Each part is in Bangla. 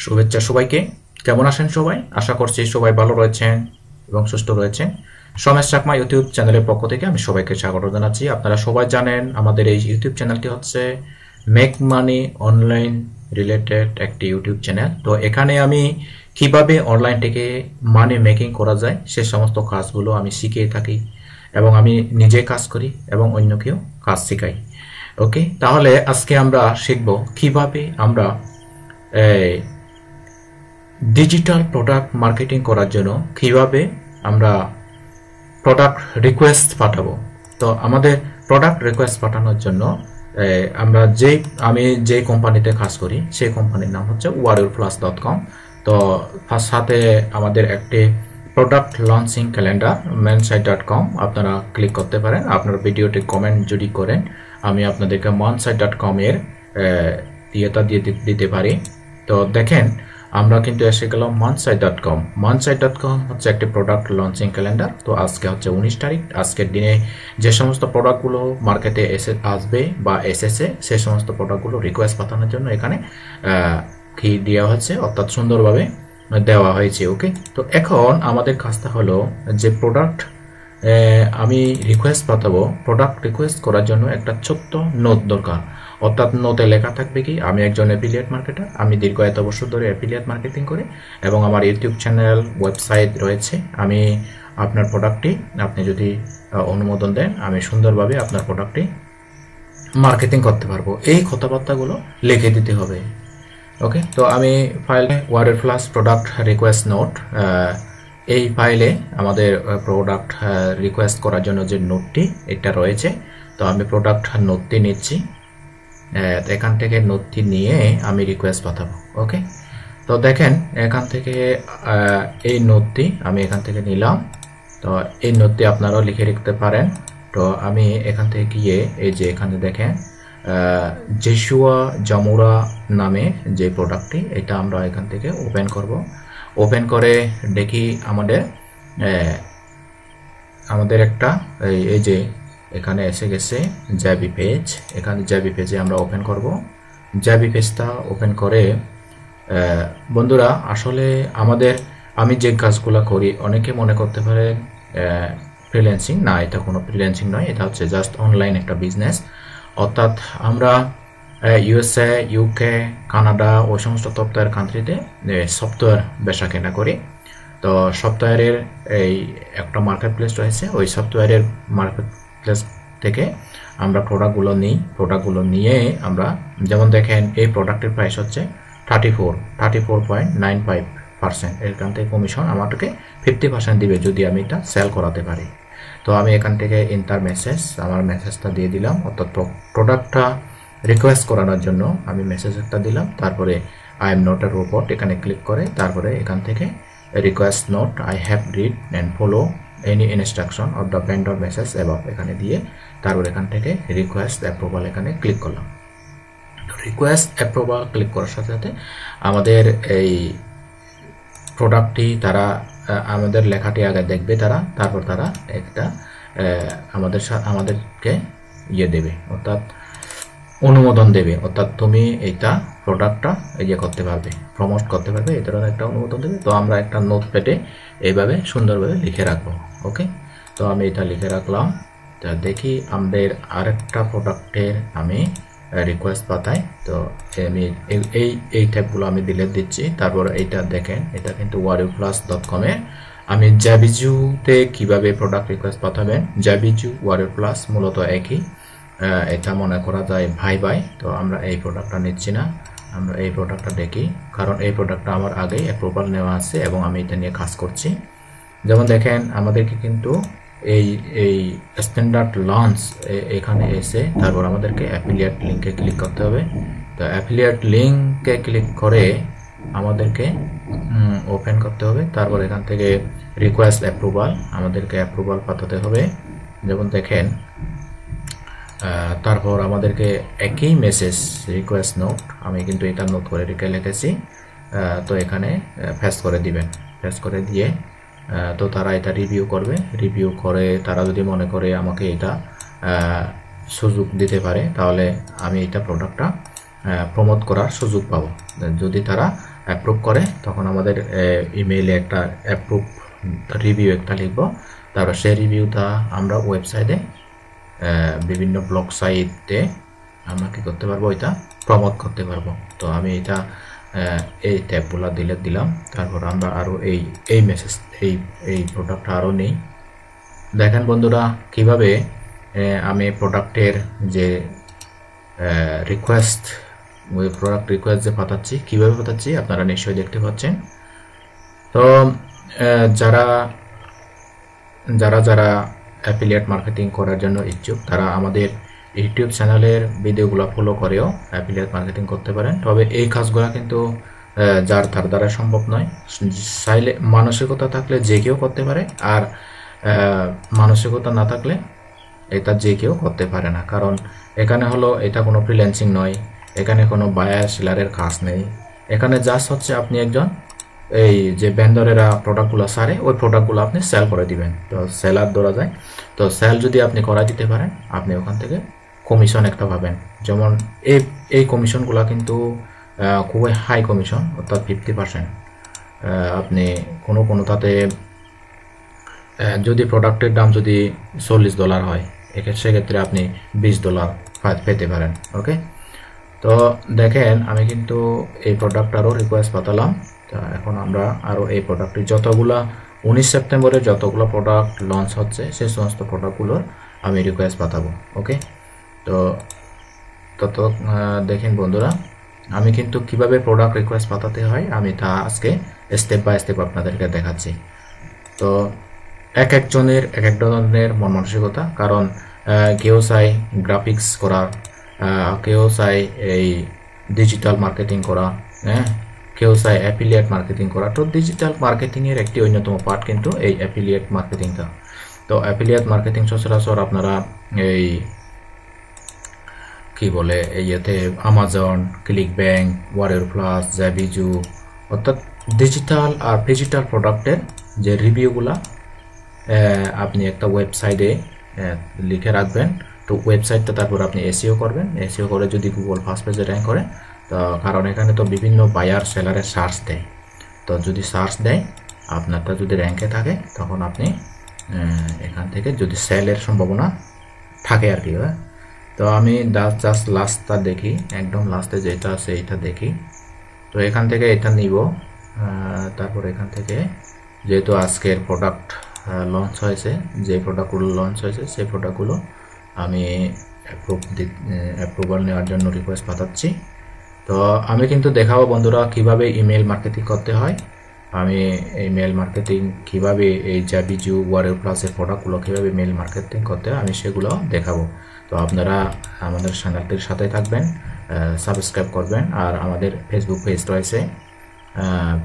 শুভেচ্ছা সবাইকে। কেমন আছেন সবাই? আশা করছি সবাই ভালো রয়েছেন এবং সুস্থ রয়েছেন। সমেশ চাকমা ইউটিউব চ্যানেলের পক্ষ থেকে আমি সবাইকে স্বাগত জানাচ্ছি। আপনারা সবাই জানেন আমাদের এই ইউটিউব চ্যানেলটি হচ্ছে মেক মানি অনলাইন রিলেটেড একটি ইউটিউব চ্যানেল। তো এখানে আমি কিভাবে অনলাইন থেকে মানি মেকিং করা যায় সে সমস্ত কাজগুলো আমি শিখিয়ে থাকি এবং আমি নিজে কাজ করি এবং অন্যকেও কাজ শেখাই। ওকে, তাহলে আজকে আমরা শিখব কিভাবে আমরা ডিজিটাল প্রোডাক্ট মার্কেটিং করার জন্য কিভাবে আমরা প্রোডাক্ট রিকোয়েস্ট পাঠাবো। তো আমাদের প্রোডাক্ট রিকোয়েস্ট পাঠানোর জন্য আমি যে কোম্পানিতে কাজ করি সেই কোম্পানির নাম হচ্ছে warriorplus.com। তো সাথে আমাদের একটি প্রোডাক্ট লঞ্চিং ক্যালেন্ডার mansite.com আপনারা ক্লিক করতে পারেন। আপনার ভিডিওটি কমেন্ট যদি করেন আমি আপনাদেরকে mansite.com এর ইয়েটা দিয়ে দিতে পারি। তো দেখেন আমরা কিন্তু এসে গেলাম mansite.com। mansite.com হচ্ছে একটি প্রোডাক্ট লঞ্চিং ক্যালেন্ডার। তো আজকে হচ্ছে 19 তারিখ। আজকের দিনে যে সমস্ত প্রোডাক্টগুলো মার্কেটে আসবে বা এসেছে সেই সমস্ত প্রোডাক্টগুলো রিকোয়েস্ট পাঠানোর জন্য এখানে কি দেওয়া হচ্ছে, অর্থাৎ সুন্দরভাবে দেওয়া হয়েছে। ওকে, তো এখন আমাদের কাজটা হলো যে প্রোডাক্ট আমি রিকোয়েস্ট পাঠাবো, প্রোডাক্ট রিকোয়েস্ট করার জন্য একটা ছোট্ট নোট দরকার। অর্থাৎ নোটে লেখা থাকবে কি আমি একজন অ্যাফিলিয়েট মার্কেটার, আমি দীর্ঘ এত বছর ধরে অ্যাফিলিয়েট মার্কেটিং করি এবং আমার ইউটিউব চ্যানেল ওয়েবসাইট রয়েছে। আমি আপনার প্রোডাক্টটি আপনি যদি অনুমোদন দেন আমি সুন্দরভাবে আপনার প্রোডাক্টটি মার্কেটিং করতে পারবো। এই কথাবার্তাগুলো লিখে দিতে হবে। ওকে, তো আমি ফাইলে warriorplus প্রোডাক্ট রিকোয়েস্ট নোট, এই ফাইলে আমাদের প্রোডাক্ট রিকোয়েস্ট করার জন্য যে নোটটি এটা রয়েছে। তো আমি প্রোডাক্ট নোটটি নিচ্ছি, এখান থেকে নোটটি নিয়ে আমি রিকোয়েস্ট পাঠাবো। ওকে, তো দেখেন এখান থেকে এই নোটটি আমি এখান থেকে নিলাম। তো এই নোটটি আপনারাও লিখে রাখতে পারেন। তো আমি এখান থেকে গিয়ে এই যে এখানে দেখেন জেসুয়া জামুরা নামে যে প্রোডাক্টটি, এটা আমরা এখান থেকে ওপেন করব। ওপেন করে দেখি আমাদের একটা এই যে এখানে এসে গেছে জ্যাবি পেজ। এখানে জ্যাবি পেজে আমরা ওপেন করব। জ্যাবি পেজটা ওপেন করে বন্ধুরা আসলে আমি যে কাজগুলো করি অনেকে মনে করতে পারেন ফ্রিল্যান্সিং। না, এটা কোনো ফ্রিল্যান্সিং নয়, এটা হচ্ছে জাস্ট অনলাইন একটা বিজনেস। অর্থাৎ আমরা ইউএসএ, ইউকে, কানাডা ওই সমস্ত সফটওয়্যার কান্ট্রিতে সফটওয়্যার বেচা কেনা করি। তো সফটওয়্যারের এই একটা মার্কেট প্লেস রয়েছে, ওই সফটওয়্যারের মার্কেট প্লেস থেকে আমরা প্রোডাক্টগুলো নিই। প্রোডাক্টগুলো নিয়ে আমরা যেমন দেখেন এই প্রোডাক্টের প্রাইস হচ্ছে 34.95%। এখান থেকে কমিশন আমাকে 50% দিবে যদি আমি এটা সেল করাতে পারি। তো আমি এখান থেকে ইন্টার মেসেজ আমার মেসেজটা দিয়ে দিলাম, অর্থাৎ প্রোডাক্টটা রিকোয়েস্ট করানোর জন্য আমি মেসেজ একটা দিলাম। তারপরে I am not a robot এখানে ক্লিক করে তারপরে এখান থেকে request note I have read and follow any instruction of the vendor message এবং এখানে দিয়ে তারপর এখান থেকে রিকোয়েস্ট অ্যাপ্রুভাল এখানে ক্লিক করলাম। রিকোয়েস্ট অ্যাপ্রুভাল ক্লিক করার সাথে সাথে আমাদের এই প্রোডাক্টটি তারা আমাদের লেখাটি আগে দেখবে তারা, তারপর তারা একটা আমাদেরকে দেবে, অর্থাৎ অনুমোদন দেবে। অর্থাৎ তুমি এইটা প্রোডাক্টটা করতে পারবে, প্রমোট করতে পারবে, এই ধরনের একটা অনুমোদন দেবে। তো আমরা একটা নোটপ্যাডে এইভাবে সুন্দরভাবে লিখে রাখবো। ওকে, তো আমি এটা লিখে রাখলাম। তা দেখি আমাদের আরেকটা প্রোডাক্টের আমি রিকোয়েস্ট পাঠাই। তো আমি এই ট্যাবগুলো আমি ডিলিট দিচ্ছি। তারপর এইটা দেখেন, এটা কিন্তু warriorplus.com এ আমি জ্যাবিজুতে কিভাবে প্রোডাক্ট রিকোয়েস্ট পাঠাবেন। জ্যাবিজু warriorplus মূলত একই, এটা মনে করা যায় ভাই ভাই। তো আমরা এই প্রোডাক্টটা নিচ্ছি না, আমরা এই প্রোডাক্টটা দেখি, কারণ এই প্রোডাক্টটা আমার আগেই অ্যাপ্রুভাল নেওয়া আছে এবং আমি এটা নিয়ে কাজ করছি। যেমন দেখেন আমাদেরকে কিন্তু এই স্ট্যান্ডার্ড লঞ্চ এখানে এসে তারপর আমাদেরকে অ্যাফিলিয়েট লিঙ্কে ক্লিক করতে হবে। তো অ্যাফিলিয়েট লিঙ্কে ক্লিক করে আমাদেরকে ওপেন করতে হবে। তারপর এখান থেকে রিকোয়েস্ট অ্যাপ্রুভাল আমাদেরকে অ্যাপ্রুভাল পাঠাতে হবে। যেমন দেখেন তারপর আমাদেরকে একই মেসেজ রিকোয়েস্ট নোট, আমি কিন্তু এটা নোট করে লিখেছি। তো এখানে ফেস করে দিবেন, ফেস করে দিয়ে তো তারা এটা রিভিউ করবে। রিভিউ করে তারা যদি মনে করে আমাকে এটা সুযোগ দিতে পারে তাহলে আমি এটা প্রোডাক্টটা প্রমোট করার সুযোগ পাবো। যদি তারা অ্যাপ্রুভ করে তখন আমাদের ইমেইলে একটা অ্যাপ্রুভ রিভিউ একটা লিখব, তারপর সেই রিভিউটা আমরা ওয়েবসাইটে বিভিন্ন ব্লগ সাইটে আমরা কি করতে পারবো, এটা প্রমোট করতে পারবো। তো আমি এটা এই ট্যাবগুলো দিলাম। তারপর আমরা আরও এই মেসেজ এই প্রোডাক্টটা আরও নেই। দেখেন বন্ধুরা কিভাবে আমি প্রোডাক্টের যে রিকোয়েস্ট যে পাঠাচ্ছি, কীভাবে পাঠাচ্ছি আপনারা নিশ্চয়ই দেখতে পাচ্ছেন। তো যারা অ্যাফিলিয়েট মার্কেটিং করার জন্য ইচ্ছুক তারা আমাদের ইউটিউব চ্যানেলের ভিডিওগুলো ফলো করেও অ্যাফিলিয়েট মার্কেটিং করতে পারেন। তবে এই কাজগুলো কিন্তু যার তার দ্বারা সম্ভব নয়। চাইলে মানসিকতা থাকলে যে কেউ করতে পারে, আর মানসিকতা না থাকলে এটা যে কেউ করতে পারে না। কারণ এখানে হলো এটা কোনো ফ্রিল্যান্সিং নয়, এখানে কোনো বায়ার সেলারের কাজ নেই। এখানে জাস্ট হচ্ছে আপনি একজন এই যে ভেন্ডরেরা প্রোডাক্টগুলো সারে ওই প্রোডাক্টগুলো আপনি সেল করে দিবেন। তো সেলার ধরা যায়, তো সেল যদি আপনি করা দিতে পারেন আপনি ওখান থেকে কমিশন একটা পাবেন। যেমন এই কমিশনগুলো কিন্তু খুবই হাই কমিশন, অর্থাৎ 50%। আপনি কোনো তাতে যদি প্রোডাক্টের দাম যদি $40 হয় সেক্ষেত্রে আপনি $20 পেতে পারেন। ওকে, তো দেখেন আমি কিন্তু এই প্রোডাক্টটারও রিকোয়েস্ট পাঠালাম। তো এখন আমরা আরও এই প্রোডাক্টটি যতগুলো 19 সেপ্টেম্বরে যতগুলো প্রোডাক্ট লঞ্চ হচ্ছে সেই সমস্ত প্রোডাক্টগুলোর আমি রিকোয়েস্ট পাঠাবো। ওকে, তো দেখেন বন্ধুরা আমি কিন্তু কিভাবে প্রোডাক্ট রিকোয়েস্ট পাঠাতে হয় আমি তা আজকে স্টেপ বাই স্টেপ আপনাদেরকে দেখাচ্ছি। তো এক একজনের এক এক ধরনের মন মানসিকতা, কারণ কেউ চাই গ্রাফিক্স করা, কেউ চাই এই ডিজিটাল মার্কেটিং করা, হ্যাঁ, কেউ চাই অ্যাফিলিয়েট মার্কেটিং করা। তো ডিজিটাল মার্কেটিংয়ের একটি অন্যতম পার্ট কিন্তু এই অ্যাফিলিয়েট মার্কেটিংটা। তো অ্যাফিলিয়েট মার্কেটিং সচরাচর আপনারা এই কি বলে এইতে আমাজন, ক্লিকব্যাঙ্ক, ওয়ারের প্লাস, জ্যাবিজু, অর্থাৎ ডিজিটাল আর ফিজিটাল প্রোডাক্টের যে রিভিউগুলা আপনি একটা ওয়েবসাইটে লিখে রাখবেন। তো ওয়েবসাইটটা তারপর আপনি এসইও করবেন, এসইও করে যদি গুগল ফার্স্ট পেজে র্যাঙ্ক করে, তো কারণ এখানে তো বিভিন্ন বায়ার সেলারের সার্চ দেয়। তো যদি সার্চ দেয় আপনারটা যদি র্যাঙ্কে থাকে তখন আপনি এখান থেকে যদি সেলের সম্ভাবনা থাকে আর কি। তো আমি জাস্ট লাস্টটা দেখি, একদম লাস্টে যেটা আছে এটা দেখি। তো এখান থেকে এটা নিব, তারপর এখান থেকে যেহেতু আজকের প্রোডাক্ট লঞ্চ হয়েছে, যে প্রোডাক্টগুলো লঞ্চ হয়েছে সেই প্রোডাক্টগুলো আমি অ্যাপ্রুভাল নেওয়ার জন্য রিকোয়েস্ট পাঠাচ্ছি। তো আমি কিন্তু দেখাবো বন্ধুরা কিভাবে ইমেল মার্কেটিং করতে হয়, আমি ইমেল মার্কেটিং কিভাবে এই জ্যাবিজু, ওয়ারের প্লাসের প্রোডাক্টগুলো কীভাবে ইমেল মার্কেটিং করতে হয় আমি সেগুলো দেখাবো। তো আপনারা আমাদের চ্যানেলটির সাথে থাকবেন, সাবস্ক্রাইব করবেন। আর আমাদের ফেসবুক পেজ রয়েছে,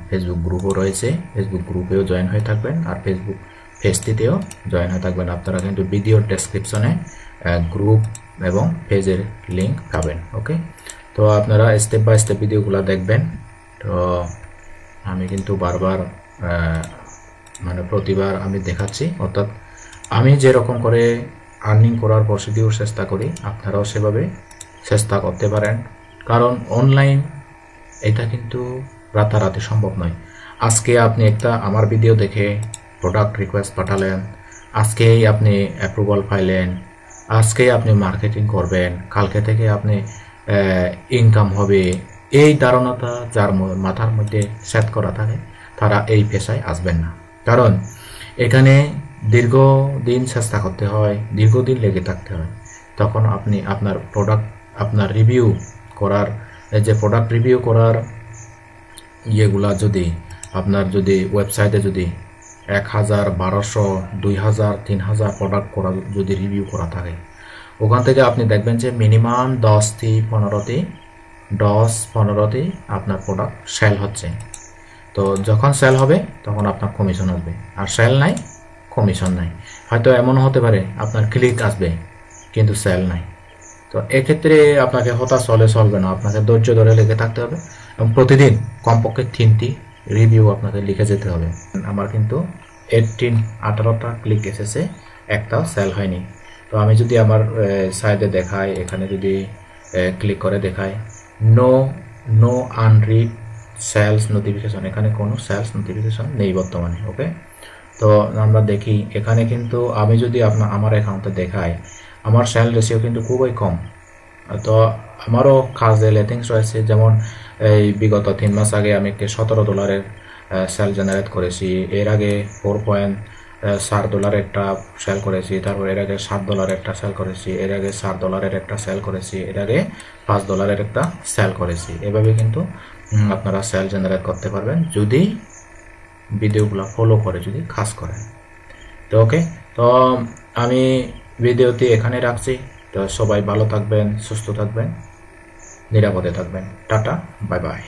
ফেসবুক গ্রুপও রয়েছে, ফেসবুক গ্রুপেও জয়েন হয়ে থাকবেন, আর ফেসবুক পেজটিতেও জয়েন হয়ে থাকবেন। আপনারা কিন্তু ভিডিওর ডেসক্রিপশনে গ্রুপ এবং পেজের লিঙ্ক পাবেন। ওকে, তো আপনারা স্টেপ বাই স্টেপ ভিডিওগুলো দেখবেন। তো আমি কিন্তু বারবার মানে প্রতিবার আমি দেখাচ্ছি, অর্থাৎ আমি যেরকম করে আর্নিং করার প্রসিডিউর চেষ্টা করি আপনারাও সেভাবে চেষ্টা করতে পারেন। কারণ অনলাইন এটা কিন্তু রাতারাতি সম্ভব নয়। আজকে আপনি একটা আমার ভিডিও দেখে প্রোডাক্ট রিকোয়েস্ট পাঠালেন, আজকেই আপনি অ্যাপ্রুভাল পাইলেন, আজকেই আপনি মার্কেটিং করবেন, কালকে থেকে আপনি ইনকাম হবে, এই ধারণাটা যার মাথার মধ্যে সেট করা থাকে তারা এই পেশায় আসবেন না। কারণ এখানে দীর্ঘদিন চেষ্টা করতে হয়, দীর্ঘদিন লেগে থাকতে হয়। তখন আপনি আপনার প্রোডাক্ট আপনার রিভিউ করার যে প্রোডাক্ট রিভিউ করার ইয়েগুলা যদি আপনার যদি ওয়েবসাইটে যদি 1000, 1200, 2000, 3000 প্রোডাক্ট করা যদি রিভিউ করা থাকে, ওখান থেকে আপনি দেখবেন যে মিনিমাম 10-15টি আপনার প্রোডাক্ট সেল হচ্ছে। তো যখন সেল হবে তখন আপনার কমিশন আসবে, আর সেল নাই কমিশন নাই। হয়তো এমনও হতে পারে আপনার ক্লিক আসবে কিন্তু সেল নাই। তো এক্ষেত্রে আপনাকে হতাশ হলে চলবে না, আপনাকে ধৈর্য ধরে লেগে থাকতে হবে এবং প্রতিদিন কমপক্ষে 3টি রিভিউ আপনাকে লিখে যেতে হবে। আমার কিন্তু 18টা ক্লিক এসেছে, একটাও সেল হয়নি। তো আমি যদি আমার সাইডে দেখাই, এখানে যদি ক্লিক করে দেখাই নো আনরিড সেলস নোটিফিকেশন, এখানে কোনো সেলস নোটিফিকেশন নেই বর্তমানে। ওকে, তো আমরা দেখি এখানে কিন্তু আমি যদি আমার অ্যাকাউন্টে দেখাই, আমার সেল রেশিও কিন্তু খুবই কম। তো আমারও কাজে লেটিংস রয়েছে, যেমন এই বিগত 3 মাস আগে আমি $17 সেল জেনারেট করেছি, এর আগে $4.4 একটা সেল করেছি, তারপর এর আগে $7 একটা সেল করেছি, এর আগে $7 একটা সেল করেছি, এর আগে $5 একটা সেল করেছি। এভাবে কিন্তু আপনারা সেল জেনারেট করতে পারবেন যদি ভিডিওগুলো ফলো করে, যদি কাজ করেন। তো ওকে, তো আমি ভিডিওটি এখানে রাখছি। তো সবাই ভালো থাকবেন, সুস্থ থাকবেন, নিরাপদে থাকবেন। Tata, bye bye.